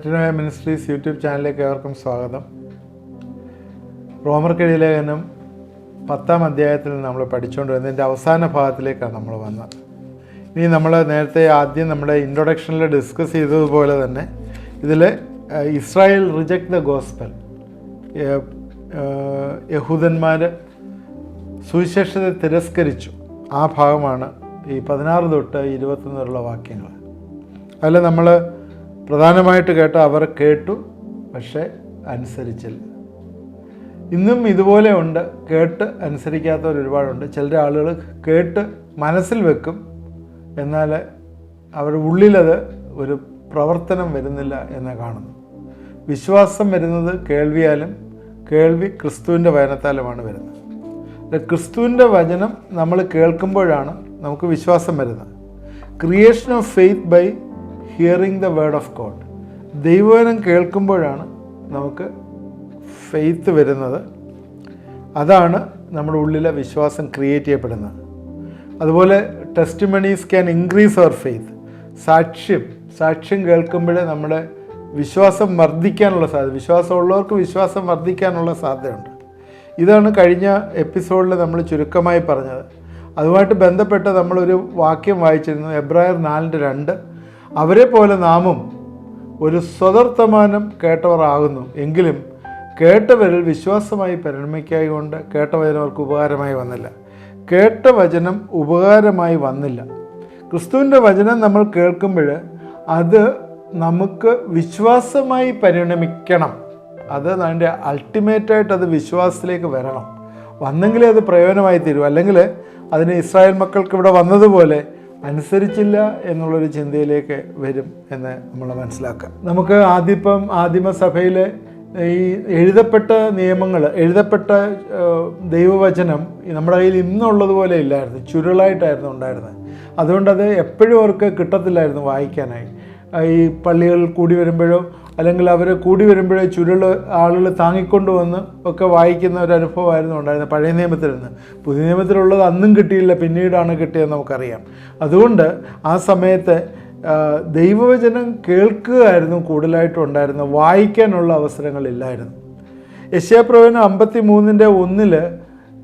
Metanoia ministries YouTube ചാനലിലേക്ക് ഏവർക്കും സ്വാഗതം. റോമർക്കെഴുതിയ ലേഖനം 10-ാം അധ്യായത്തിൽ നമ്മൾ പഠിച്ചുകൊണ്ട് വരുന്നതിൻ്റെ അവസാന ഭാഗത്തിലേക്കാണ് നമ്മൾ വന്നത്. ഇനി നമ്മൾ നേരത്തെ ആദ്യം നമ്മുടെ ഇൻട്രൊഡക്ഷനിൽ ഡിസ്കസ് ചെയ്തതുപോലെ തന്നെ ഇതിൽ ഇസ്രായേൽ റിജക്ട് ദ ഗോസ്പൽ, യഹൂദന്മാർ സുവിശേഷത്തെ തിരസ്കരിച്ചു, ആ ഭാഗമാണ് ഈ 16 തൊട്ട് 21 വരെയുള്ള വാക്യങ്ങൾ. അതിൽ നമ്മൾ പ്രധാനമായിട്ട് കേട്ട അവർ കേട്ടു പക്ഷേ അനുസരിച്ചില്ല. ഇന്നും ഇതുപോലെ ഉണ്ട്, കേട്ട് അനുസരിക്കാത്തവർ ഒരുപാടുണ്ട്. ചില ആളുകൾ കേട്ട് മനസ്സിൽ വെക്കും, എന്നാൽ അവരുടെ ഉള്ളിലത് ഒരു പ്രവർത്തനം വരുന്നില്ല എന്ന് കാണുന്നു. വിശ്വാസം വരുന്നത് കേൾവിയാലും, കേൾവി ക്രിസ്തുവിൻ്റെ വചനത്താലുമാണ് വരുന്നത്. ക്രിസ്തുവിൻ്റെ വചനം നമ്മൾ കേൾക്കുമ്പോഴാണ് നമുക്ക് വിശ്വാസം വരുന്നത്. Creation of faith by hearing the word of God. ദൈവവചനം കേൾക്കുമ്പോഴാണ് നമുക്ക് ഫെയ്ത്ത് വരുന്നത്. അതാണ് നമ്മുടെ ഉള്ളിലെ വിശ്വാസം ക്രിയേറ്റ് ചെയ്യപ്പെടുന്നത്. അതുപോലെ testimonies can increase our faith. സാക്ഷ്യം കേൾക്കുമ്പോഴേ നമ്മുടെ വിശ്വാസം വർദ്ധിക്കാനുള്ള സാധ്യത, വിശ്വാസമുള്ളവർക്ക് വിശ്വാസം വർദ്ധിക്കാനുള്ള സാധ്യതയുണ്ട്. ഇതാണ് കഴിഞ്ഞ എപ്പിസോഡിൽ നമ്മൾ ചുരുക്കമായി പറഞ്ഞത്. അതുമായിട്ട് ബന്ധപ്പെട്ട് നമ്മളൊരു വാക്യം വായിച്ചിരുന്നു, എബ്രായർ 4:2. അവരെ പോലെ നാമും ഒരു സ്വതർത്തമാനം കേട്ടവർ ആകുന്നു, എങ്കിലും കേട്ടവരിൽ വിശ്വാസമായി പരിണമിക്കായകൊണ്ട് കേട്ട വചനം അവർക്ക് ഉപകാരമായി വന്നില്ല. കേട്ട വചനം ഉപകാരമായി വന്നില്ല. ക്രിസ്തുവിൻ്റെ വചനം നമ്മൾ കേൾക്കുമ്പോൾ അത് നമുക്ക് വിശ്വാസമായി പരിണമിക്കണം. അത് അതിൻ്റെ അൾട്ടിമേറ്റായിട്ട് അത് വിശ്വാസത്തിലേക്ക് വരണം. വന്നെങ്കിലേ അത് പ്രയോജനമായി തീരും. അല്ലെങ്കിൽ അതിന് ഇസ്രായേൽ മക്കൾക്ക് ഇവിടെ വന്നതുപോലെ അനുസരിച്ചില്ല എന്നുള്ളൊരു ചിന്തയിലേക്ക് വരും എന്ന് നമ്മൾ മനസ്സിലാക്കുക. നമുക്ക് ആദിമസഭയിലെ ഈ എഴുതപ്പെട്ട നിയമങ്ങൾ, എഴുതപ്പെട്ട ദൈവവചനം നമ്മുടെ കയ്യിൽ ഇന്നുള്ളതുപോലെ ഇല്ലായിരുന്നു, ചുരുളായിട്ടായിരുന്നു ഉണ്ടായിരുന്നത്. അതുകൊണ്ടത് എപ്പോഴും അവർക്ക് കിട്ടത്തില്ലായിരുന്നു വായിക്കാനായി. ഈ പള്ളികളിൽ കൂടി വരുമ്പോഴോ അല്ലെങ്കിൽ അവർ കൂടി വരുമ്പോഴേ ചുരുൾ ആളുകൾ താങ്ങിക്കൊണ്ട് വന്ന് ഒക്കെ വായിക്കുന്ന ഒരു അനുഭവമായിരുന്നു ഉണ്ടായിരുന്നത് പഴയ നിയമത്തിൽ നിന്ന്. പുതിയ നിയമത്തിലുള്ളത് അന്നും കിട്ടിയില്ല, പിന്നീടാണ് കിട്ടിയതെന്ന് നമുക്കറിയാം. അതുകൊണ്ട് ആ സമയത്ത് ദൈവവചനം കേൾക്കുകയായിരുന്നു കൂടുതലായിട്ടും ഉണ്ടായിരുന്നത്, വായിക്കാനുള്ള അവസരങ്ങളില്ലായിരുന്നു. യെശയ്യാപ്രവചനം 53:1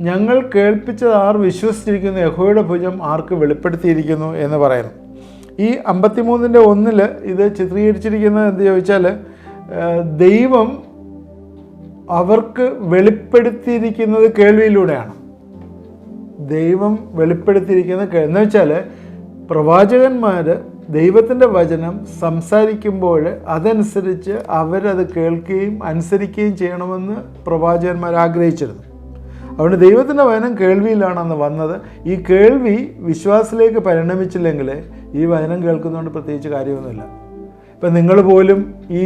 ഞങ്ങൾ കേൾപ്പിച്ചത് ആർ വിശ്വസിച്ചിരിക്കുന്നു, യഹോവയുടെ ഭുജം ആർക്ക് വെളിപ്പെടുത്തിയിരിക്കുന്നു എന്ന് പറയുന്നു. ഈ 53:1 ഇത് ചിത്രീകരിച്ചിരിക്കുന്നത് എന്ത് ചോദിച്ചാൽ, ദൈവം അവർക്ക് വെളിപ്പെടുത്തിയിരിക്കുന്നത് കേൾവിയിലൂടെയാണ്. ദൈവം വെളിപ്പെടുത്തിയിരിക്കുന്നത് എന്ന് വെച്ചാൽ പ്രവാചകന്മാർ ദൈവത്തിൻ്റെ വചനം സംസാരിക്കുമ്പോൾ അതനുസരിച്ച് അവരത് കേൾക്കുകയും അനുസരിക്കുകയും ചെയ്യണമെന്ന് പ്രവാചകന്മാർ ആഗ്രഹിച്ചിരുന്നു. അതുകൊണ്ട് ദൈവത്തിൻ്റെ വചനം കേൾവിയിലാണ് അന്ന് വന്നത്. ഈ കേൾവി വിശ്വാസത്തിലേക്ക് പരിണമിച്ചില്ലെങ്കിൽ ഈ വചനം കേൾക്കുന്നതുകൊണ്ട് പ്രത്യേകിച്ച് കാര്യമൊന്നുമില്ല. ഇപ്പം നിങ്ങൾ പോലും ഈ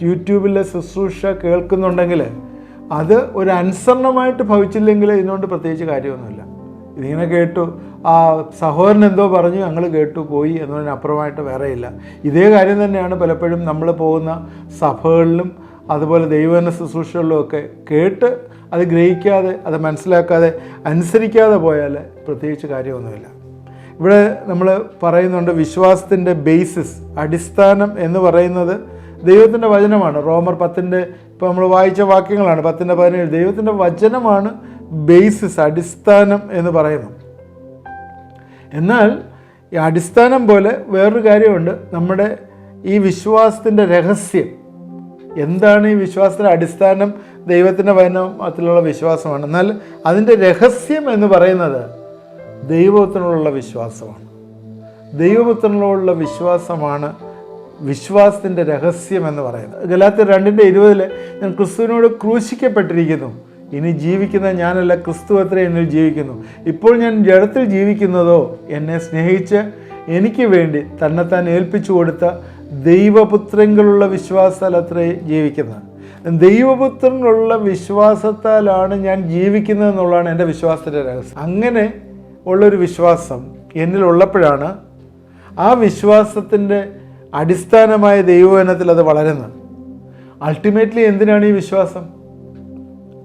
യൂട്യൂബിലെ ശുശ്രൂഷ കേൾക്കുന്നുണ്ടെങ്കിൽ അത് ഒരു അനുസരണമായിട്ട് ഭവിച്ചില്ലെങ്കിൽ ഇതിനോണ്ട് പ്രത്യേകിച്ച് കാര്യമൊന്നുമില്ല. ഇതിങ്ങനെ കേട്ടു, ആ സഹോദരൻ എന്തോ പറഞ്ഞു, ഞങ്ങൾ കേട്ടു പോയി എന്നതിനപ്പുറമായിട്ട് വേറെയില്ല. ഇതേ കാര്യം തന്നെയാണ് പലപ്പോഴും നമ്മൾ പോകുന്ന സഭകളിലും അതുപോലെ ദൈവവചന ശുശ്രൂഷകളിലും ഒക്കെ കേട്ട് അത് ഗ്രഹിക്കാതെ, അത് മനസ്സിലാക്കാതെ, അനുസരിക്കാതെ പോയാൽ പ്രത്യേകിച്ച് കാര്യമൊന്നുമില്ല. ഇവിടെ നമ്മൾ പറയുന്നുണ്ട് വിശ്വാസത്തിൻ്റെ ബേസിസ്, അടിസ്ഥാനം എന്ന് പറയുന്നത് ദൈവത്തിൻ്റെ വചനമാണ്. റോമർ 10 ഇപ്പോൾ നമ്മൾ വായിച്ച വാക്യങ്ങളാണ് 10:17. ദൈവത്തിൻ്റെ വചനമാണ് ബേസിസ്, അടിസ്ഥാനം എന്ന് പറയുന്നു. എന്നാൽ ഈ അടിസ്ഥാനം പോലെ വേറൊരു കാര്യമുണ്ട്, നമ്മുടെ ഈ വിശ്വാസത്തിൻ്റെ രഹസ്യം എന്താണ്? ഈ വിശ്വാസത്തിൻ്റെ അടിസ്ഥാനം ദൈവത്തിൻ്റെ വചനത്തിലുള്ള വിശ്വാസമാണ്. എന്നാൽ അതിൻ്റെ രഹസ്യം എന്ന് പറയുന്നത് ദൈവത്തിനുള്ള വിശ്വാസമാണ്. ദൈവപുത്രനിലുള്ള വിശ്വാസമാണ് വിശ്വാസത്തിൻ്റെ രഹസ്യം എന്ന് പറയുന്നത്. ഗലാത്യർ 2:20 ഞാൻ ക്രിസ്തുവിനോട് ക്രൂശിക്കപ്പെട്ടിരിക്കുന്നു, ഇനി ജീവിക്കുന്ന ഞാനല്ല, ക്രിസ്തു അത്രേ എന്നിൽ ജീവിക്കുന്നു. ഇപ്പോൾ ഞാൻ ജഡത്തിൽ ജീവിക്കുന്നതോ എന്നെ സ്നേഹിച്ച് എനിക്ക് വേണ്ടി തന്നെത്താൻ ഏൽപ്പിച്ചു കൊടുത്ത ദൈവപുത്രങ്ങളുള്ള വിശ്വാസത്താൽ അത്രേ ജീവിക്കുന്നത്. ദൈവപുത്രനുള്ള വിശ്വാസത്താലാണ് ഞാൻ ജീവിക്കുന്നത് എന്നുള്ളതാണ് എൻ്റെ വിശ്വാസത്തിൻ്റെ രഹസ്യം. അങ്ങനെ ഉള്ളൊരു വിശ്വാസം എന്നിലുള്ളപ്പോഴാണ് ആ വിശ്വാസത്തിൻ്റെ അടിസ്ഥാനമായ ദൈവവചനത്തിൽ അത് വളരുന്നത്. അൾട്ടിമേറ്റ്ലി എന്തിനാണ് ഈ വിശ്വാസം?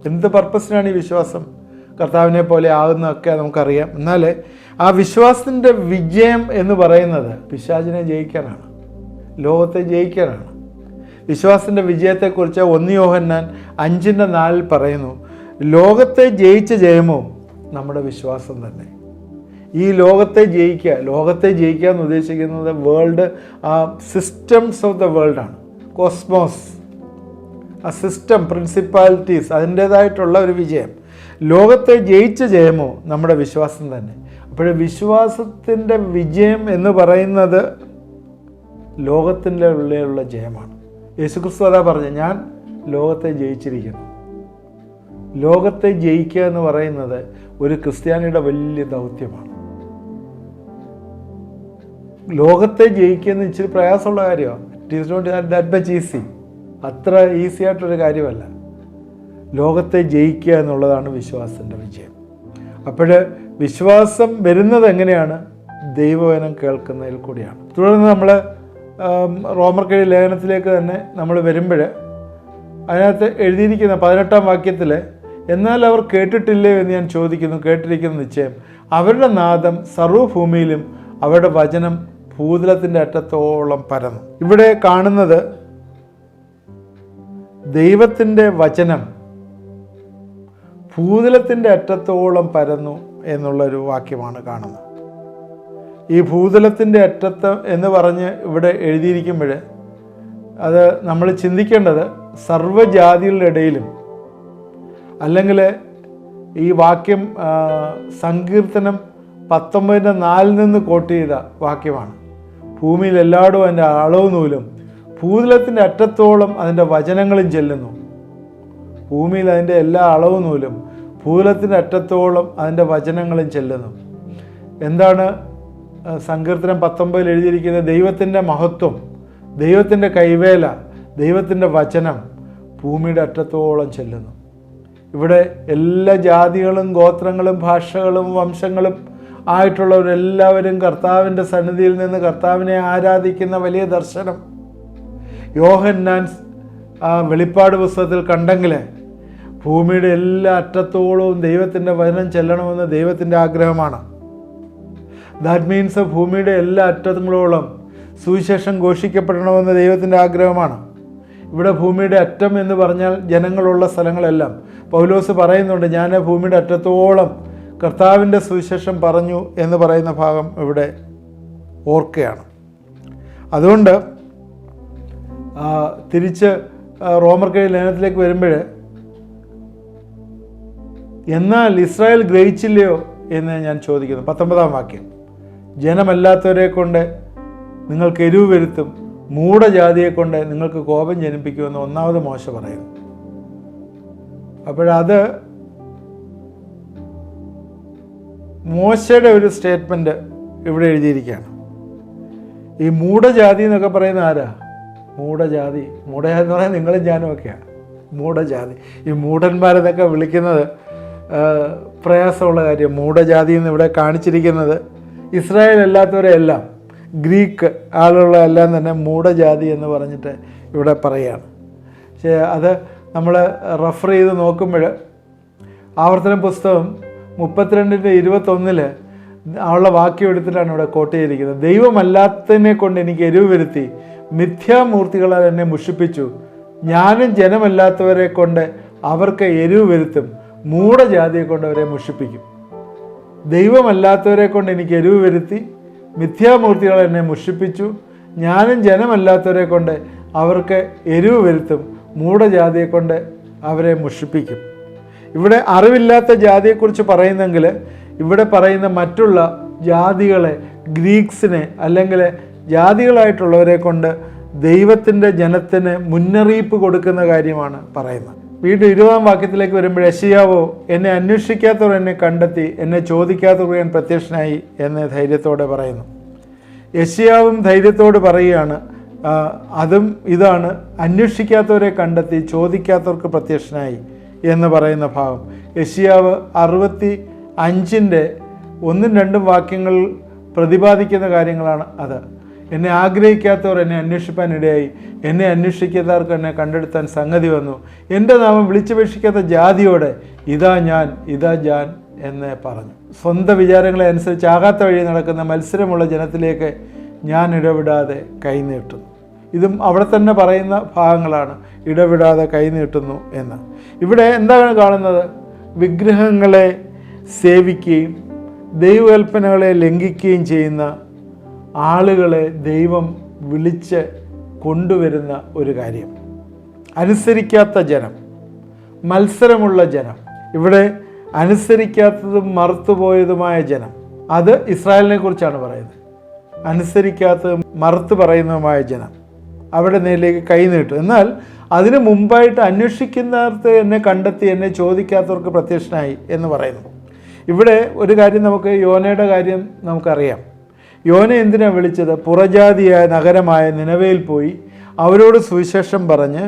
എന്ത് പർപ്പസിനാണ് ഈ വിശ്വാസം? കർത്താവിനെ പോലെ ആകുന്നതൊക്കെ നമുക്കറിയാം. എന്നാൽ ആ വിശ്വാസത്തിൻ്റെ വിജയം എന്ന് പറയുന്നത് പിശാചിനെ ജയിക്കാനാണ്, ലോകത്തെ ജയിക്കാനാണ്. വിശ്വാസത്തിൻ്റെ വിജയത്തെക്കുറിച്ച് 1 യോഹന്നാൻ 5:4 പറയുന്നു, ലോകത്തെ ജയിച്ച ജയമോ നമ്മുടെ വിശ്വാസം തന്നെ. ഈ ലോകത്തെ ജയിക്കുക എന്ന് ഉദ്ദേശിക്കുന്നത് വേൾഡ്, ആ സിസ്റ്റംസ് ഓഫ് ദ വേൾഡാണ്, കോസ്മോസ്, ആ സിസ്റ്റം, പ്രിൻസിപ്പാലിറ്റീസ്, അതിൻ്റേതായിട്ടുള്ള ഒരു വിജയം. ലോകത്തെ ജയിച്ച ജയമോ നമ്മുടെ വിശ്വാസം തന്നെ. അപ്പോൾ വിശ്വാസത്തിൻ്റെ വിജയം എന്ന് പറയുന്നത് ലോകത്തിൻ്റെ ഉള്ളിലുള്ള ജയമാണ്. യേശുക്രിസ്തു അതാ പറഞ്ഞു, ഞാൻ ലോകത്തെ ജയിച്ചിരിക്കുന്നു. ലോകത്തെ ജയിക്കുക എന്ന് പറയുന്നത് ഒരു ക്രിസ്ത്യാനിയുടെ വലിയ ദൗത്യമാണ്. ലോകത്തെ ജയിക്കുക എന്ന് ഇച്ചിരി പ്രയാസമുള്ള കാര്യമാണ്. It is not that much easy. അത്ര ഈസി ആയിട്ടൊരു കാര്യമല്ല. ലോകത്തെ ജയിക്കുക എന്നുള്ളതാണ് വിശ്വാസത്തിൻ്റെ വിജയം. അപ്പോൾ വിശ്വാസം വരുന്നത് എങ്ങനെയാണ്? ദൈവവചനം കേൾക്കുന്നതിൽ കൂടിയാണ്. തുടർന്ന് നമ്മൾ റോമർക്കെഴുതിയ ലേഖനത്തിലേക്ക് തന്നെ നമ്മൾ വരുമ്പോൾ അതിനകത്ത് എഴുതിയിരിക്കുന്ന 18-ാം വാക്യത്തിൽ, എന്നാൽ അവർ കേട്ടിട്ടില്ലേ എന്ന് ഞാൻ ചോദിക്കുന്നു, കേട്ടിരിക്കുന്ന നിശ്ചയം, അവരുടെ നാദം സർവ്വഭൂമിയിലും അവരുടെ വചനം ഭൂതലത്തിൻ്റെ അറ്റത്തോളം പരന്നു. ഇവിടെ കാണുന്നത് ദൈവത്തിൻ്റെ വചനം ഭൂതലത്തിൻ്റെ അറ്റത്തോളം പരന്നു എന്നുള്ളൊരു വാക്യമാണ് കാണുന്നത്. ഈ ഭൂതലത്തിൻ്റെ അറ്റത്ത് എന്ന് പറഞ്ഞ് ഇവിടെ എഴുതിയിരിക്കുമ്പോൾ അത് നമ്മൾ ചിന്തിക്കേണ്ടത് സർവ്വജാതികളുടെ ഇടയിലും, അല്ലെങ്കിൽ ഈ വാക്യം സങ്കീർത്തനം 19:4 നിന്ന് കോട്ട് ചെയ്ത വാക്യമാണ്. ഭൂമിയിൽ എല്ലായിടവും അതിൻ്റെ അളവ് നൂലും ഭൂതലത്തിൻ്റെ അറ്റത്തോളം അതിൻ്റെ വചനങ്ങളും ചെല്ലുന്നു. ഭൂമിയിൽ അതിൻ്റെ എല്ലാ അളവ് നൂലും ഭൂതലത്തിൻ്റെ അറ്റത്തോളം അതിൻ്റെ വചനങ്ങളും ചെല്ലുന്നു. എന്താണ് സങ്കീർത്തനം 19 എഴുതിയിരിക്കുന്നത്? ദൈവത്തിൻ്റെ മഹത്വം, ദൈവത്തിൻ്റെ കൈവേല, ദൈവത്തിൻ്റെ വചനം ഭൂമിയുടെ അറ്റത്തോളം ചെല്ലുന്നു. ഇവിടെ എല്ലാ ജാതികളും ഗോത്രങ്ങളും ഭാഷകളും വംശങ്ങളും ആയിട്ടുള്ളവരെല്ലാവരും കർത്താവിൻ്റെ സന്നിധിയിൽ നിന്ന് കർത്താവിനെ ആരാധിക്കുന്ന വലിയ ദർശനം യോഹന്നാൻ വെളിപ്പാട് പുസ്തകത്തിൽ കണ്ടെങ്കിൽ ഭൂമിയുടെ എല്ലാ അറ്റത്തോളവും ദൈവത്തിൻ്റെ വചനം ചെല്ലണമെന്ന് ദൈവത്തിൻ്റെ ആഗ്രഹമാണ്. ദാറ്റ് മീൻസ് ഭൂമിയുടെ എല്ലാ അറ്റങ്ങളോളം സുവിശേഷം ഘോഷിക്കപ്പെടണമെന്ന് ദൈവത്തിൻ്റെ ആഗ്രഹമാണ്. ഇവിടെ ഭൂമിയുടെ അറ്റം എന്ന് പറഞ്ഞാൽ ജനങ്ങളുള്ള സ്ഥലങ്ങളെല്ലാം. പൗലോസ് പറയുന്നുണ്ട്, ഞാൻ ഭൂമിയുടെ അറ്റത്തോളം കർത്താവിൻ്റെ സുവിശേഷം പറഞ്ഞു എന്ന് പറയുന്ന ഭാഗം ഇവിടെ ഓർക്കുകയാണ്. അതുകൊണ്ട് തിരിച്ച് റോമർക്കെഴുതിയ ലേഖനത്തിലേക്ക് വരുമ്പോൾ, എന്നാൽ ഇസ്രായേൽ ഗ്രഹിച്ചില്ലയോ എന്ന് ഞാൻ ചോദിക്കുന്നു. 19-ാം വാക്യം, ജനമല്ലാത്തവരെ കൊണ്ട് നിങ്ങൾക്ക് എരിവ് വരുത്തും, മൂഢജാതിയെ കൊണ്ട് നിങ്ങൾക്ക് കോപം ജനിപ്പിക്കുമെന്ന് 1 മോശ പറയുന്നു. അപ്പോഴത് മോശയുടെ ഒരു സ്റ്റേറ്റ്മെൻറ്റ് ഇവിടെ എഴുതിയിരിക്കുകയാണ്. ഈ മൂഢജാതി എന്നൊക്കെ പറയുന്ന ആരാ? മൂഢജാതി എന്ന് പറയാൻ നിങ്ങളും ഞാനും ഒക്കെയാണ് മൂഢജാതി. ഈ മൂഢന്മാരെന്നൊക്കെ വിളിക്കുന്നത് പ്രയാസമുള്ള കാര്യം. മൂഢജാതി എന്ന് ഇവിടെ കാണിച്ചിരിക്കുന്നത് ഇസ്രായേൽ അല്ലാത്തവരെ എല്ലാം, ഗ്രീക്ക് ആളുകളെല്ലാം തന്നെ മൂഢജാതി എന്ന് പറഞ്ഞിട്ട് ഇവിടെ പറയുകയാണ്. പക്ഷേ അത് നമ്മൾ റെഫർ ചെയ്ത് നോക്കുമ്പോൾ ആവർത്തനം പുസ്തകം 32:21 അവളുടെ വാക്യം എടുത്തിട്ടാണ് ഇവിടെ കോട്ട് ചെയ്തിരിക്കുന്നത്. ദൈവമല്ലാത്തതിനെ കൊണ്ട് എനിക്ക് എരിവ് വരുത്തി, മിഥ്യാമൂർത്തികളാൽ എന്നെ മുഷിപ്പിച്ചു. ഞാനും ജനമല്ലാത്തവരെ കൊണ്ട് അവർക്ക് എരിവ് വരുത്തും, മൂഢജാതിയെ കൊണ്ട് അവരെ മുഷിപ്പിക്കും. ദൈവമല്ലാത്തവരെ കൊണ്ട് എനിക്ക് എരിവ് വരുത്തി, മിഥ്യാമൂർത്തികൾ എന്നെ മുഷിപ്പിച്ചു. ഞാനും ജനമല്ലാത്തവരെ കൊണ്ട് അവർക്ക് എരിവ് വരുത്തും, മൂഢജാതിയെ കൊണ്ട് അവരെ മുഷിപ്പിക്കും. ഇവിടെ അറിവില്ലാത്ത ജാതിയെക്കുറിച്ച് പറയുന്നെങ്കിൽ ഇവിടെ പറയുന്ന മറ്റുള്ള ജാതികളെ, ഗ്രീക്സിനെ അല്ലെങ്കിൽ ജാതികളായിട്ടുള്ളവരെ കൊണ്ട് ദൈവത്തിൻ്റെ ജനത്തിന് മുന്നറിയിപ്പ് കൊടുക്കുന്ന കാര്യമാണ് പറയുന്നത്. വീണ്ടും 20-ാം വാക്യത്തിലേക്ക് വരുമ്പോൾ, യെശയ്യാവോ എന്നെ അന്വേഷിക്കാത്തവർ എന്നെ കണ്ടെത്തി, എന്നെ ചോദിക്കാത്തവർ ഞാൻ പ്രത്യക്ഷനായി എന്ന് ധൈര്യത്തോടെ പറയുന്നു. യെശയ്യാവും ധൈര്യത്തോട് പറയുകയാണ്, അതും ഇതാണ്, അന്വേഷിക്കാത്തവരെ കണ്ടെത്തി ചോദിക്കാത്തവർക്ക് പ്രത്യക്ഷനായി എന്ന് പറയുന്ന ഭാഗം. യെശയ്യാവ് 65-ന്റെ 1-2 വാക്യങ്ങൾ പ്രതിപാദിക്കുന്ന കാര്യങ്ങളാണ് അത്. എന്നെ ആഗ്രഹിക്കാത്തവർ എന്നെ അന്വേഷിപ്പാനിടയായി, എന്നെ അന്വേഷിക്കാത്തവർക്ക് എന്നെ കണ്ടെടുത്താൻ സംഗതി വന്നു. എൻ്റെ നാമം വിളിച്ചപേക്ഷിക്കാത്ത ജാതിയോടെ ഇതാ ഞാൻ എന്ന് പറഞ്ഞു. സ്വന്തം വിചാരങ്ങളെ അനുസരിച്ച് ആകാത്ത വഴി നടക്കുന്ന മത്സരമുള്ള ജനത്തിലേക്ക് ഞാൻ ഇടപെടാതെ കൈനീട്ടുന്നു. ഇതും അവിടെ തന്നെ പറയുന്ന ഭാഗങ്ങളാണ്, ഇടവിടാതെ കൈനീട്ടുന്നു എന്ന്. ഇവിടെ എന്താണ് കാണുന്നത്? വിഗ്രഹങ്ങളെ സേവിക്കുകയും ദൈവകൽപ്പനകളെ ലംഘിക്കുകയും ചെയ്യുന്ന ആളുകളെ ദൈവം വിളിച്ച് കൊണ്ടുവരുന്ന ഒരു കാര്യം. അനുസരിക്കാത്ത ജനം, മത്സരമുള്ള ജനം, ഇവിടെ അനുസരിക്കാത്തതും മറുത്തുപോയതുമായ ജനം, അത് ഇസ്രായേലിനെ കുറിച്ചാണ് പറയുന്നത്. അനുസരിക്കാത്തതും മറുത്ത് പറയുന്നതുമായ ജനം അവിടെ നേരിലേക്ക് കൈനീട്ടും. എന്നാൽ അതിന് മുമ്പായിട്ട് അന്വേഷിക്കുന്നവർക്ക് എന്നെ കണ്ടെത്തി, എന്നെ ചോദിക്കാത്തവർക്ക് പ്രത്യക്ഷനായി എന്ന് പറയുന്നു. ഇവിടെ ഒരു കാര്യം, നമുക്ക് യോനയുടെ കാര്യം നമുക്കറിയാം. യോന എന്തിനാണ് വിളിച്ചത്? പുറജാതിയായ നഗരമായ നിനവയിൽ പോയി അവരോട് സുവിശേഷം പറഞ്ഞ്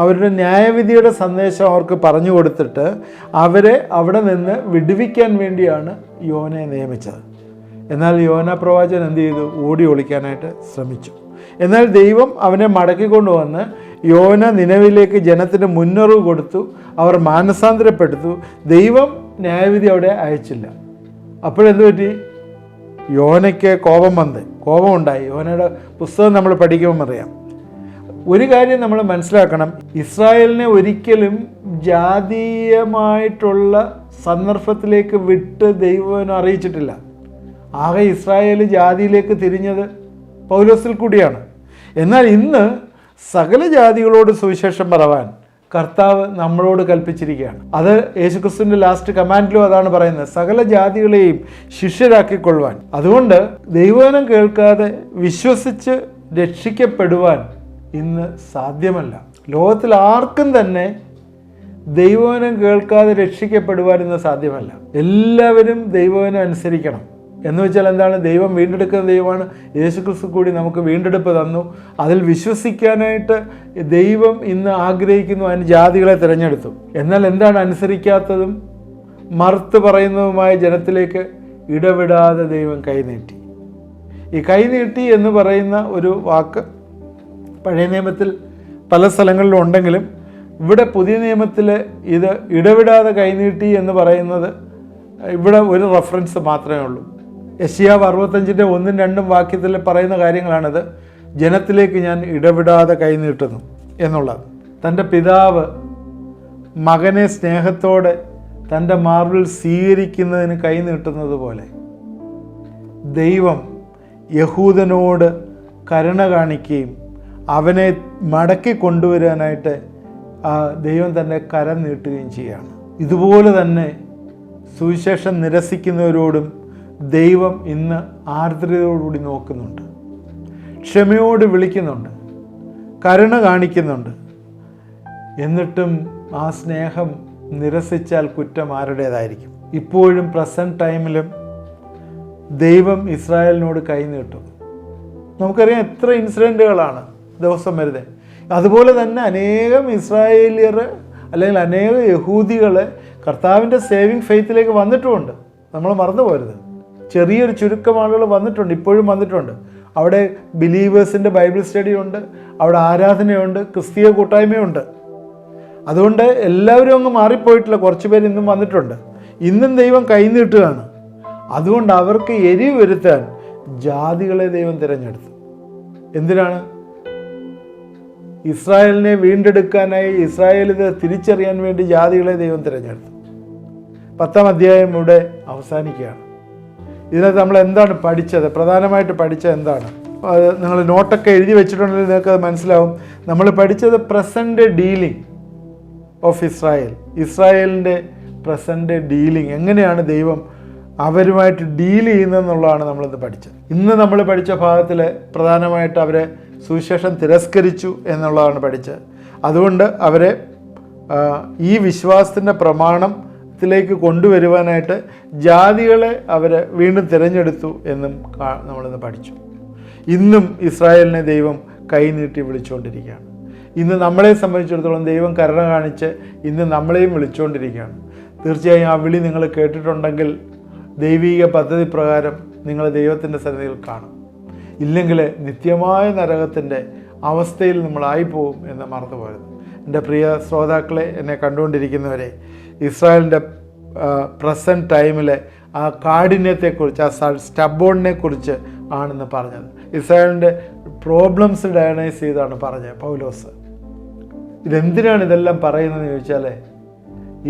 അവരുടെ ന്യായവിധിയുടെ സന്ദേശം അവർക്ക് പറഞ്ഞു കൊടുത്തിട്ട് അവരെ അവിടെ നിന്ന് വിടുവിക്കാൻ വേണ്ടിയാണ് യോനയെ നിയമിച്ചത്. എന്നാൽ യോന പ്രവാചകൻ എന്ത് ചെയ്തു? ഓടി ഒളിക്കാനായിട്ട് ശ്രമിച്ചു. എന്നാൽ ദൈവം അവനെ മടക്കിക്കൊണ്ടുവന്ന് യോന നിനവിലേക്ക് ജനത്തിന് മുന്നറിവ് കൊടുത്തു. അവർ മാനസാന്തരപ്പെടുത്തു. ദൈവം ന്യായവിധി അവിടെ അയച്ചില്ല. അപ്പോഴെന്ത് പറ്റി? യോനയ്ക്ക് കോപമുണ്ടായി. യോനയുടെ പുസ്തകം നമ്മൾ പഠിക്കുമ്പോൾ അറിയാം. ഒരു കാര്യം നമ്മൾ മനസ്സിലാക്കണം, ഇസ്രായേലിനെ ഒരിക്കലും ജാതീയമായിട്ടുള്ള സന്ദർഭത്തിലേക്ക് വിട്ട് ദൈവം അറിയിച്ചിട്ടില്ല. ആകെ ഇസ്രായേൽ ജാതിയിലേക്ക് തിരിഞ്ഞത് പൗലോസിൽ കൂടിയാണ്. എന്നാൽ ഇന്ന് സകല ജാതികളോട് സുവിശേഷം പറവാൻ കർത്താവ് നമ്മളോട് കൽപ്പിച്ചിരിക്കുകയാണ്. അത് യേശുക്രിസ്തുവിൻ്റെ ലാസ്റ്റ് കമാൻഡിലും അതാണ് പറയുന്നത്, സകല ജാതികളെയും ശിഷ്യരാക്കിക്കൊള്ളുവാൻ. അതുകൊണ്ട് ദൈവവചനം കേൾക്കാതെ വിശ്വസിച്ച് രക്ഷിക്കപ്പെടുവാൻ ഇന്ന് സാധ്യമല്ല. ലോകത്തിൽ ആർക്കും തന്നെ ദൈവവചനം കേൾക്കാതെ രക്ഷിക്കപ്പെടുവാൻ ഇന്ന് സാധ്യമല്ല. എല്ലാവരും ദൈവവചനം അനുസരിക്കണം. എന്ന് വെച്ചാൽ എന്താണ്? ദൈവം വീണ്ടെടുക്കുന്ന ദൈവമാണ്. യേശുക്രിസ്തു കൂടി നമുക്ക് വീണ്ടെടുപ്പ് തന്നു. അതിൽ വിശ്വസിക്കാനായിട്ട് ദൈവം ഇന്ന് ആഗ്രഹിക്കുന്നു. അതിന് ജാതികളെ തിരഞ്ഞെടുത്തു. എന്നാൽ എന്താണ്? അനുസരിക്കാത്തതും മറുത്ത് പറയുന്നതുമായ ജനത്തിലേക്ക് ഇടവിടാതെ ദൈവം കൈനീട്ടി. ഈ കൈനീട്ടി എന്ന് പറയുന്ന ഒരു വാക്ക് പഴയ നിയമത്തിൽ പല സ്ഥലങ്ങളിലും ഉണ്ടെങ്കിലും ഇവിടെ പുതിയ നിയമത്തിൽ ഇത് ഇടവിടാതെ കൈനീട്ടി എന്ന് പറയുന്നത് ഇവിടെ ഒരു റെഫറൻസ് മാത്രമേ ഉള്ളൂ. യെശയ്യാവ് 65:1-2 വാക്യത്തിൽ പറയുന്ന കാര്യങ്ങളാണിത്. ജനത്തിലേക്ക് ഞാൻ ഇടവിടാതെ കൈനീട്ടുന്നു എന്നുള്ളത്. തൻ്റെ പിതാവ് മകനെ സ്നേഹത്തോടെ തൻ്റെ മാർവിൽ സ്വീകരിക്കുന്നതിന് കൈനീട്ടുന്നത് പോലെ ദൈവം യഹൂദനോട് കരുണ കാണിക്കുകയും അവനെ മടക്കി കൊണ്ടുവരാനായിട്ട് ദൈവം തൻ്റെ കരം നീട്ടുകയും ചെയ്യുകയാണ്. ഇതുപോലെ തന്നെ സുവിശേഷം നിരസിക്കുന്നവരോടും ദൈവം ഇന്ന് ആർദ്രതയോടുകൂടി നോക്കുന്നുണ്ട്, ക്ഷമയോട് വിളിക്കുന്നുണ്ട്, കരുണ കാണിക്കുന്നുണ്ട്. എന്നിട്ടും ആ സ്നേഹം നിരസിച്ചാൽ കുറ്റം ആരുടേതായിരിക്കും? ഇപ്പോഴും പ്രസൻറ്റ് ടൈമിലും ദൈവം ഇസ്രായേലിനോട് കൈനീട്ടും. നമുക്കറിയാം എത്ര ഇൻസിഡൻറ്റുകളാണ് ദിവസം വരുന്നത്. അതുപോലെ തന്നെ അനേകം ഇസ്രായേലിയർ അല്ലെങ്കിൽ അനേകം യഹൂദികൾ കർത്താവിൻ്റെ സേവിങ് ഫെയ്ത്തിലേക്ക് വന്നിട്ടുമുണ്ട്. നമ്മൾ മറന്നു പോരുത്. ചെറിയൊരു ചുരുക്കം ആളുകൾ വന്നിട്ടുണ്ട്, ഇപ്പോഴും വന്നിട്ടുണ്ട്. അവിടെ ബിലീവേഴ്സിൻ്റെ ബൈബിൾ സ്റ്റഡി ഉണ്ട്, അവിടെ ആരാധനയുണ്ട്, ക്രിസ്തീയ കൂട്ടായ്മയുണ്ട്. അതുകൊണ്ട് എല്ലാവരും അങ്ങ് മാറിപ്പോയിട്ടില്ല. കുറച്ച് പേര് ഇന്നും വന്നിട്ടുണ്ട്. ഇന്നും ദൈവം കൈനീട്ടുകയാണ്. അതുകൊണ്ട് അവർക്ക് എരിവ് വരുത്താൻ ജാതികളെ ദൈവം തിരഞ്ഞെടുത്തു. എന്തിനാണ്? ഇസ്രായേലിനെ വീണ്ടെടുക്കാനായി, ഇസ്രായേലിനെ തിരിച്ചറിയാൻ വേണ്ടി ജാതികളെ ദൈവം തിരഞ്ഞെടുത്തു. 10-ാം അധ്യായം ഇവിടെ അവസാനിക്കുകയാണ്. ഇതിനകത്ത് നമ്മൾ എന്താണ് പഠിച്ചത്? പ്രധാനമായിട്ട് പഠിച്ചത് എന്താണ്? അത് നിങ്ങൾ നോട്ടൊക്കെ എഴുതി വെച്ചിട്ടുണ്ടെങ്കിൽ നിങ്ങൾക്ക് അത് മനസ്സിലാവും. നമ്മൾ പഠിച്ചത് പ്രസൻറ്റ് ഡീലിംഗ് ഓഫ് ഇസ്രായേലിൻ്റെ പ്രസൻറ്റ് ഡീലിംഗ്, എങ്ങനെയാണ് ദൈവം അവരുമായിട്ട് ഡീൽ ചെയ്യുന്നതെന്നുള്ളതാണ് നമ്മളിന്ന് പഠിച്ചത്. ഇന്ന് നമ്മൾ പഠിച്ച ഭാഗത്തിൽ പ്രധാനമായിട്ട് അവരെ സുവിശേഷം തിരസ്കരിച്ചു എന്നുള്ളതാണ് പഠിച്ചത്. അതുകൊണ്ട് അവരെ ഈ വിശ്വാസത്തിൻ്റെ പ്രമാണത്തിലേക്ക് കൊണ്ടുവരുവാനായിട്ട് ജാതികളെ അവർ വീണ്ടും തിരഞ്ഞെടുത്തു എന്നും നമ്മളിന്ന് പഠിച്ചു. ഇന്നും ഇസ്രായേലിനെ ദൈവം കൈനീട്ടി വിളിച്ചുകൊണ്ടിരിക്കുകയാണ്. ഇന്ന് നമ്മളെ സംബന്ധിച്ചിടത്തോളം ദൈവം കരുണ കാണിച്ച് ഇന്ന് നമ്മളെയും വിളിച്ചുകൊണ്ടിരിക്കുകയാണ്. തീർച്ചയായും ആ വിളി നിങ്ങൾ കേട്ടിട്ടുണ്ടെങ്കിൽ ദൈവിക പദ്ധതി പ്രകാരം നിങ്ങൾ ദൈവത്തിൻ്റെ സന്നിധിയിൽ കാണും. ഇല്ലെങ്കിൽ നിത്യമായ നരകത്തിൻ്റെ അവസ്ഥയിൽ നമ്മളായിപ്പോവും എന്ന് മറന്നുപോയത്. എൻ്റെ പ്രിയ ശ്രോതാക്കളെ, എന്നെ കണ്ടുകൊണ്ടിരിക്കുന്നവരെ, ഇസ്രായേലിൻ്റെ പ്രസൻറ്റ് ടൈമിലെ ആ കാഠിന്യത്തെക്കുറിച്ച്, ആ സ്റ്റബോണിനെ കുറിച്ച് ആണെന്ന് പറഞ്ഞത്. ഇസ്രായേലിൻ്റെ പ്രോബ്ലംസ് ഡയഗ്നൈസ് ചെയ്താണ് പറഞ്ഞത് പൗലോസ്. ഇതെന്തിനാണ് ഇതെല്ലാം പറയുന്നതെന്ന് ചോദിച്ചാൽ,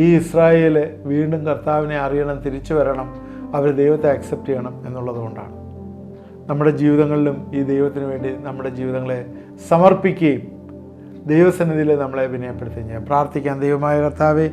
ഈ ഇസ്രായേൽ വീണ്ടും കർത്താവിനെ അറിയണം, തിരിച്ചു വരണം, അവർ ദൈവത്തെ അക്സെപ്റ്റ് ചെയ്യണം എന്നുള്ളതുകൊണ്ടാണ്. നമ്മുടെ ജീവിതങ്ങളിലും ഈ ദൈവത്തിന് വേണ്ടി നമ്മുടെ ജീവിതങ്ങളെ സമർപ്പിക്കുകയും ദൈവസന്നിധിയിൽ നമ്മളെ വിനയപ്പെടുത്തുകയും ചെയ്യാം. പ്രാർത്ഥിക്കാം. ദൈവമായ കർത്താവേ,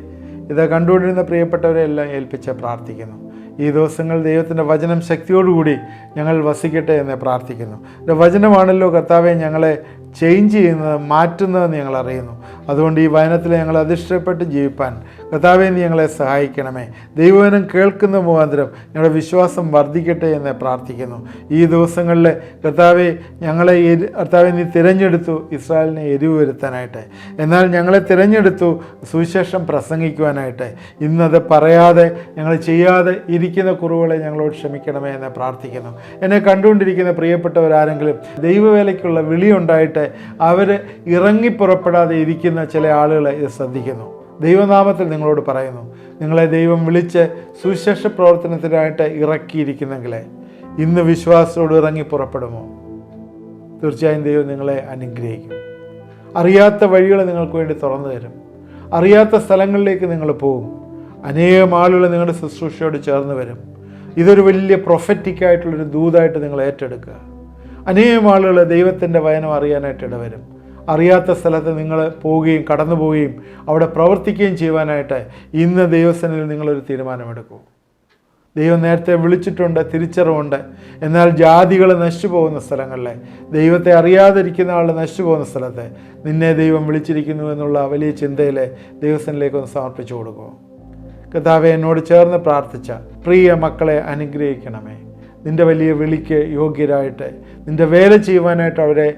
ഇത് കണ്ടുകൊണ്ടിരുന്ന പ്രിയപ്പെട്ടവരെ എല്ലാം ഏൽപ്പിച്ച് പ്രാർത്ഥിക്കുന്നു. ഈ ദിവസങ്ങൾ ദൈവത്തിൻ്റെ വചനം ശക്തിയോടുകൂടി ഞങ്ങൾ വസിക്കട്ടെ എന്ന് പ്രാർത്ഥിക്കുന്നു. വചനമാണല്ലോ കർത്താവെ ഞങ്ങളെ ചേഞ്ച് ചെയ്യുന്നത്, മാറ്റുന്നതെന്ന് ഞങ്ങൾ അറിയുന്നു. അതുകൊണ്ട് ഈ വചനത്തിൽ ഞങ്ങൾ അധിഷ്ഠപ്പെട്ട് ജീവിപ്പാൻ കർത്താവെ നീ ഞങ്ങളെ സഹായിക്കണമേ. ദൈവവചനം കേൾക്കുന്ന മുഖാന്തരം ഞങ്ങളുടെ വിശ്വാസം വർദ്ധിക്കട്ടെ എന്ന് പ്രാർത്ഥിക്കുന്നു. ഈ ദിവസങ്ങളിൽ കർത്താവെ ഞങ്ങളെ കർത്താവെ നീ തിരഞ്ഞെടുത്തു ഇസ്രായേലിനെ എരിവ് വരുത്താനായിട്ട്. എന്നാൽ ഞങ്ങളെ തിരഞ്ഞെടുത്തു സുവിശേഷം പ്രസംഗിക്കുവാനായിട്ട്. ഇന്നത് പറയാതെ ഞങ്ങൾ ചെയ്യാതെ ഇരിക്കുന്ന കുറവുകളെ ഞങ്ങളോട് ക്ഷമിക്കണമേ എന്ന് പ്രാർത്ഥിക്കുന്നു. എന്നെ കണ്ടുകൊണ്ടിരിക്കുന്ന പ്രിയപ്പെട്ടവരാരെങ്കിലും ദൈവവേലയ്ക്കുള്ള വിളിയുണ്ടായിട്ട് അവർ ഇറങ്ങിപ്പുറപ്പെടാതെ ഇരിക്കുന്ന ചില ആളുകളെ ഇത് ശ്രദ്ധിക്കുന്നു. ദൈവനാമത്തിൽ നിങ്ങളോട് പറയുന്നു, നിങ്ങളെ ദൈവം വിളിച്ച് സുവിശേഷ പ്രവർത്തനത്തിനായിട്ട് ഇറക്കിയിരിക്കുന്നെങ്കിൽ ഇന്ന് വിശ്വാസത്തോട് ഇറങ്ങി പുറപ്പെടുമോ? തീർച്ചയായും ദൈവം നിങ്ങളെ അനുഗ്രഹിക്കും. അറിയാത്ത വഴികൾ നിങ്ങൾക്ക് വേണ്ടി തുറന്നു തരും. അറിയാത്ത സ്ഥലങ്ങളിലേക്ക് നിങ്ങൾ പോകും. അനേകം ആളുകൾ നിങ്ങളുടെ ശുശ്രൂഷയോട് ചേർന്ന് വരും. ഇതൊരു വലിയ പ്രൊഫറ്റിക്കായിട്ടുള്ളൊരു ദൂതായിട്ട് നിങ്ങൾ ഏറ്റെടുക്കുക. അനേകം ആളുകൾ ദൈവത്തിൻ്റെ വചനം അറിയാനായിട്ട് ഇടവരും. അറിയാത്ത സ്ഥലത്ത് നിങ്ങൾ പോവുകയും കടന്നു പോവുകയും അവിടെ പ്രവർത്തിക്കുകയും ചെയ്യുവാനായിട്ട് ഇന്ന് ദൈവസന്നിധിയിൽ നിങ്ങളൊരു തീരുമാനമെടുക്കൂ. ദൈവം നേരത്തെ വിളിച്ചിട്ടുണ്ട്, തിരിച്ചറിവുണ്ട്. എന്നാൽ ജാതികൾ നശിച്ചു പോകുന്ന സ്ഥലങ്ങളിലെ, ദൈവത്തെ അറിയാതിരിക്കുന്ന ആൾ നശിച്ചു പോകുന്ന സ്ഥലത്തെ നിന്നെ ദൈവം വിളിച്ചിരിക്കുന്നു എന്നുള്ള വലിയ ചിന്തയിലെ ദൈവസന്നിധിയിലേക്കൊന്ന് സമർപ്പിച്ചു കൊടുക്കുമോ? കർത്താവേ, എന്നോട് ചേർന്ന് പ്രാർത്ഥിച്ച പ്രിയ മക്കളെ അനുഗ്രഹിക്കണമേ. നിൻ്റെ വലിയ വിളിക്ക് യോഗ്യരായിട്ട് നിൻ്റെ വേല ചെയ്യുവാനായിട്ട്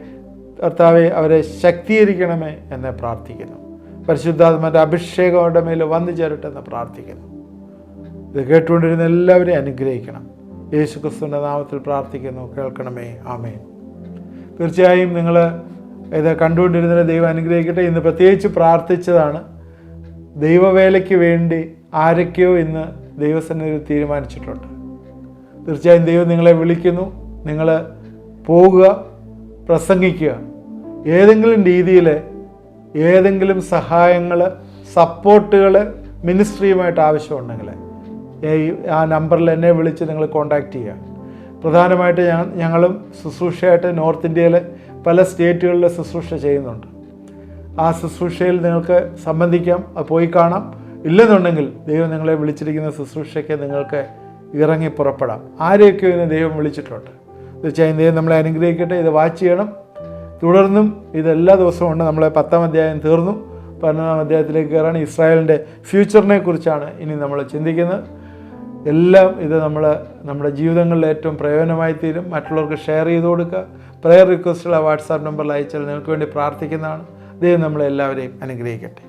കർത്താവെ അവരെ ശക്തീകരിക്കണമേ എന്ന് പ്രാർത്ഥിക്കുന്നു. പരിശുദ്ധാത്മാവിൻ്റെ അഭിഷേകം അവരുടെ മേൽ വന്നു ചേരട്ടെ എന്ന് പ്രാർത്ഥിക്കുന്നു. ഇത് കേട്ടുകൊണ്ടിരുന്ന എല്ലാവരെയും അനുഗ്രഹിക്കണം. യേശു ക്രിസ്തുവിൻ്റെ നാമത്തിൽ പ്രാർത്ഥിക്കുന്നു. കേൾക്കണമേ. ആമേൻ. തീർച്ചയായും നിങ്ങൾ ഇത് കണ്ടുകൊണ്ടിരുന്ന ദൈവം അനുഗ്രഹിക്കട്ടെ. ഇന്ന് പ്രത്യേകിച്ച് പ്രാർത്ഥിച്ചതാണ്. ദൈവവേലയ്ക്ക് വേണ്ടി ആരൊക്കെയോ ഇന്ന് ദൈവസന്നിധിയിൽ തീരുമാനിച്ചിട്ടുണ്ട്. തീർച്ചയായും ദൈവം നിങ്ങളെ വിളിക്കുന്നു. നിങ്ങൾ പോകുക, പ്രസംഗിക്കുക. ഏതെങ്കിലും രീതിയിൽ ഏതെങ്കിലും സഹായങ്ങൾ, സപ്പോർട്ടുകൾ മിനിസ്ട്രിയുമായിട്ട് ആവശ്യമുണ്ടെങ്കിൽ ആ നമ്പറിൽ എന്നെ വിളിച്ച് നിങ്ങൾ കോൺടാക്റ്റ് ചെയ്യുക. പ്രധാനമായിട്ട് ഞങ്ങളും ശുശ്രൂഷയായിട്ട് നോർത്ത് ഇന്ത്യയിൽ പല സ്റ്റേറ്റുകളിൽ ശുശ്രൂഷ ചെയ്യുന്നുണ്ട്. ആ ശുശ്രൂഷയിൽ നിങ്ങൾക്ക് സംബന്ധിക്കാം, അത് പോയി കാണാം. ഇല്ലെന്നുണ്ടെങ്കിൽ ദൈവം നിങ്ങളെ വിളിച്ചിരിക്കുന്ന ശുശ്രൂഷയ്ക്ക് നിങ്ങൾക്ക് ഇറങ്ങി പുറപ്പെടാം. ആരെയൊക്കെ ഇന്ന് ദൈവം വിളിച്ചിട്ടുണ്ട്. തീർച്ചയായും ദൈവം നമ്മളെ അനുഗ്രഹിക്കട്ടെ. ഇത് വാച്ച് ചെയ്യണം. തുടർന്നും ഇതെല്ലാ ദിവസവും ഉണ്ട്. നമ്മളെ 10-ാം അധ്യായം തീർന്നു. 11-ാം അധ്യായത്തിലേക്ക് കയറാൻ ഇസ്രായേലിൻ്റെ ഫ്യൂച്ചറിനെ കുറിച്ചാണ് ഇനി നമ്മൾ ചിന്തിക്കുന്നത്. എല്ലാം ഇത് നമ്മുടെ ജീവിതങ്ങളിൽ ഏറ്റവും പ്രയോജനമായി തീരും. മറ്റുള്ളവർക്ക് ഷെയർ ചെയ്ത് കൊടുക്കുക. പ്രെയർ റിക്വസ്റ്റുള്ള വാട്സാപ്പ് നമ്പറിൽ അയച്ചാൽ നിങ്ങൾക്ക് വേണ്ടി പ്രാർത്ഥിക്കുന്നതാണ്. ദൈവം നമ്മളെല്ലാവരെയും അനുഗ്രഹിക്കട്ടെ.